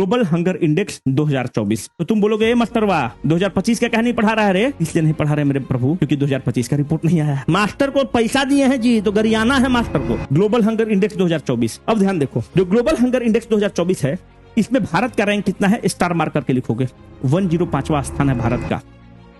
Global hunger index 2024। तो तुम बोलोगे ए मास्टर वाह 2025 का क्या नहीं पढ़ा रहा है रे? इसलिए नहीं पढ़ा रहे मेरे प्रभु क्योंकि 2025 का रिपोर्ट नहीं आया। मास्टर को पैसा दिए हैं जी तो गरियाना है मास्टर को। Global hunger index 2024। अब ध्यान देखो, जो ग्लोबल हंगर इंडेक्स 2024 है इसमें भारत का रैंक कितना है? स्टार मार्क करके लिखोगे। 105वां स्थान है भारत का।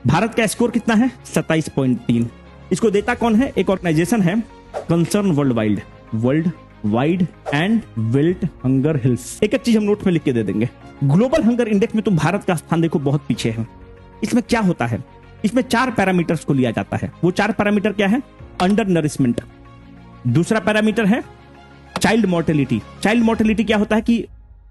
भारत का स्कोर कितना है? 27.3। इसको देता कौन है? एक ऑर्गेनाइजेशन है concern world wide and belt hunger hills. एक एक चीज हम नोट में लिख के दे देंगे। ग्लोबल हंगर इंडेक्स में तुम भारत का स्थान देखो बहुत पीछे है। इसमें क्या होता है? इसमें 4 पैरामीटर्स को लिया जाता है। वो 4 पैरामीटर क्या है? अंडर नरिशमेंट, दूसरा पैरामीटर है चाइल्ड मोर्टेलिटी। चाइल्ड मोर्टेलिटी क्या होता है कि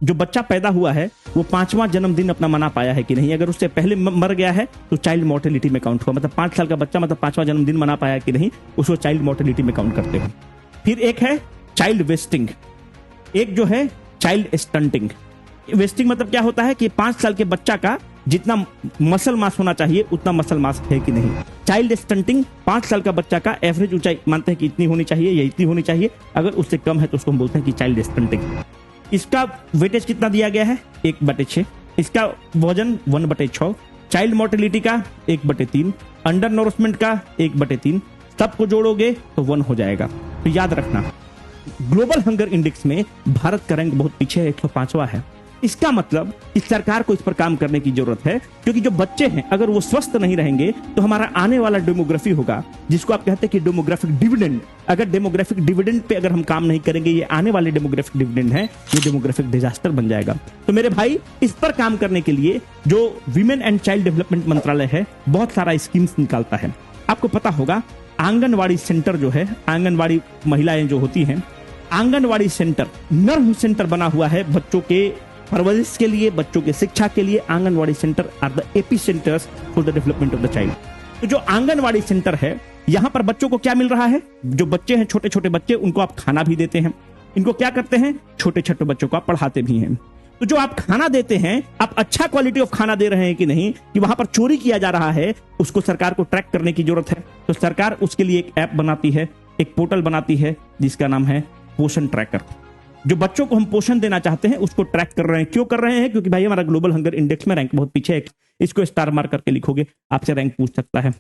जो बच्चा पैदा हुआ है वो 5वां जन्मदिन अपना मना पाया है कि नहीं। अगर उससे पहले मर गया है तो चाइल्ड मोर्टेलिटी में काउंट हुआ। मतलब 5 साल का बच्चा मतलब 5वां जन्मदिन मना पाया कि नहीं, उसको चाइल्ड मोर्टेलिटी में काउंट करते हैं। फिर एक है चाइल्ड वेस्टिंग, एक जो है चाइल्ड स्टंटिंग। वेस्टिंग मतलब क्या होता है कि 5 साल के बच्चा का जितना मसल मास होना चाहिए उतना मसल मास है कि नहीं। चाइल्ड स्टंटिंग 5 साल का बच्चा का एवरेज ऊंचाई मानते हैं कि इतनी होनी चाहिए या इतनी होनी चाहिए, अगर उससे कम है तो उसको हम बोलते हैं कि चाइल्ड स्टंटिंग। इसका वेटेज कितना दिया गया है? 1/6। इसका वजन 1/6। चाइल्ड मोर्टेलिटी का 1/3। अंडर नोरिशमेंट का 1/3। सबको जोड़ोगे तो 1 हो जाएगा। तो याद रखना ग्लोबल हंगर इंडेक्स में भारत का रैंक बहुत पीछे है, 105वां है। इसका मतलब कि सरकार को इस पर काम करने की जरूरत है, क्योंकि जो बच्चे हैं अगर वो स्वस्थ नहीं रहेंगे तो हमारा आने वाला डेमोग्राफी होगा, जिसको आप कहते हैं कि डेमोग्राफिक डिविडेंड। अगर डेमोग्राफिक डिविडेंड पे अगर हम काम नहीं करेंगे, ये आने वाले डेमोग्राफिक डिविडेंड है, ये डेमोग्राफिक डिजास्टर बन जाएगा। तो मेरे भाई इस पर काम करने के लिए जो विमेन एंड चाइल्ड डेवलपमेंट मंत्रालय है बहुत सारा स्कीम्स निकालता है। आपको पता होगा आंगनवाड़ी सेंटर जो है, आंगनवाड़ी महिलाएं जो होती हैं, आंगनवाड़ी सेंटर नर्व सेंटर बना हुआ है बच्चों के परवरिश के लिए, बच्चों के शिक्षा के लिए। Anganwadi centre are the AP centres for the development of the child. तो जो आंगनवाड़ी सेंटर है यहां पर बच्चों को क्या मिल रहा है? जो बच्चे हैं छोटे छोटे बच्चे, उनको आप खाना भी देते हैं। इनको क्या करते हैं? छोटे छोटे बच्चों को आप पढ़ाते भी हैं। तो जो आप खाना देते हैं, आप अच्छा क्वालिटी ऑफ खाना दे रहे हैं कि नहीं, कि वहां पर चोरी किया जा रहा है, उसको सरकार को ट्रैक करने की जरूरत है। तो सरकार उसके लिए एक ऐप बनाती है, एक पोर्टल बनाती है जिसका नाम है पोषण ट्रैकर। जो बच्चों को हम पोषण देना चाहते हैं उसको ट्रैक कर रहे हैं। क्यों कर रहे हैं? क्योंकि भाई हमारा ग्लोबल हंगर इंडेक्स में रैंक बहुत पीछे है। इसको स्टार मार्क करके लिखोगे, आपसे रैंक पूछ सकता है।